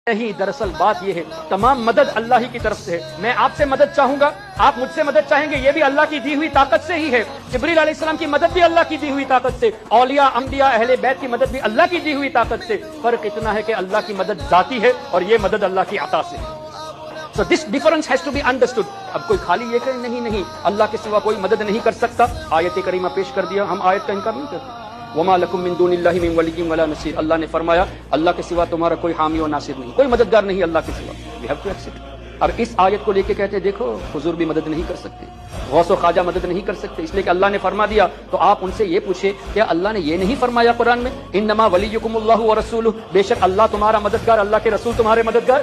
نہیں، دراصل بات یہ ہے تمام مدد اللہ ہی کی طرف سے ہے۔ میں آپ سے مدد چاہوں گا، آپ مجھ سے مدد چاہیں گے، یہ بھی اللہ کی دی ہوئی طاقت سے ہی ہے۔ جبریل علیہ السلام کی مدد بھی اللہ کی دی ہوئی طاقت سے، اولیاء انبیاء اہل بیت کی مدد بھی اللہ کی دی ہوئی طاقت سے۔ فرق اتنا ہے کہ اللہ کی مدد ذاتی ہے اور یہ مدد اللہ کی عطا سے ہے۔ So this difference has to be understood۔ اب کوئی خالی یہ کہ نہیں اللہ کے سوا کوئی مدد نہیں کر سکتا، آیت کریمہ پیش کر دیا، ہم آیت کا انکار نہیں کرتے۔ وما لکم من دون اللہ من ولی ولا نصیر، اللہ نے فرمایا اللہ کے سوا تمہارا کوئی حامی و ناصر نہیں، کوئی مددگار نہیں اللہ کے سوا۔ We have to accept۔ اب اس آیت کو لے کے کہتے ہیں دیکھو حضور بھی مدد نہیں کر سکتے، غوث و خواجہ مدد نہیں کر سکتے، اس لیے کہ اللہ نے فرما دیا۔ تو آپ ان سے یہ پوچھے کیا اللہ نے یہ نہیں فرمایا قرآن میں انما ولیکم اللہ ورسولہ، بے شک اللہ تمہارا مددگار، اللہ کے رسول تمہارے مددگار؟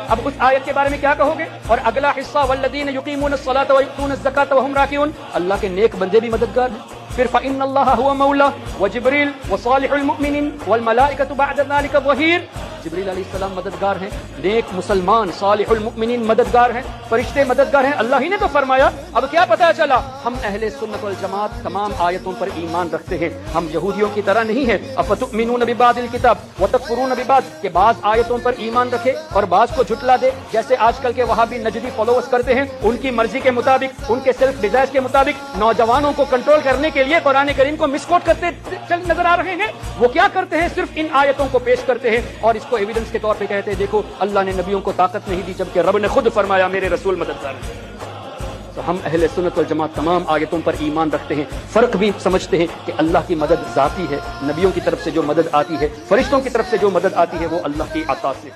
اب اس آیت کے بارے میں کیا کہو گے؟ اور اگلا حصہ والذین یقیمون الصلاۃ ویؤتون الزکاۃ وہم راکعون، اللہ کے نیک بندے بھی مددگار ہیں۔ پھر فإن اللہ هو مولا وجبریل وصالح المؤمنین والملائکۃ بعد ذلک ظہیر، جبریل علیہ السلام مددگار ہیں، نیک مسلمان صالح المؤمنین مددگار ہیں، فرشتے مددگار ہیں، اللہ ہی نے تو فرمایا۔ اب کیا پتہ چلا؟ ہم اہل سنت والجماعت تمام آیتوں پر ایمان رکھتے ہیں، ہم یہودیوں کی طرح نہیں ہیں۔ افتؤمنون ببعض الکتاب وتکفرون ببعض، کہ بعض آیتوں پر ایمان رکھے اور بعض کو جھٹلا دے، جیسے آج کل کے وہابی نجدی فالوورز کرتے ہیں، ان کی مرضی کے مطابق، ان کے سیلف ڈیزائرز کے مطابق نوجوانوں کو کنٹرول کرنے کے لیے قرآن کریم کو مس کوٹ کرتے چل نظر آ رہے ہیں۔ وہ کیا کرتے ہیں؟ صرف ان آیتوں کو پیش کرتے ہیں اور اس کو ایویڈنس کے طور پہ کہتے ہیں دیکھو اللہ نے نبیوں کو طاقت نہیں دی، جبکہ رب نے خود فرمایا میرے رسول مددگار ہیں۔ تو ہم اہل سنت والجماعت تمام آیتوں پر ایمان رکھتے ہیں، فرق بھی سمجھتے ہیں کہ اللہ کی مدد ذاتی ہے، نبیوں کی طرف سے جو مدد آتی ہے، فرشتوں کی طرف سے جو مدد آتی ہے وہ اللہ کی عطا سے ہے۔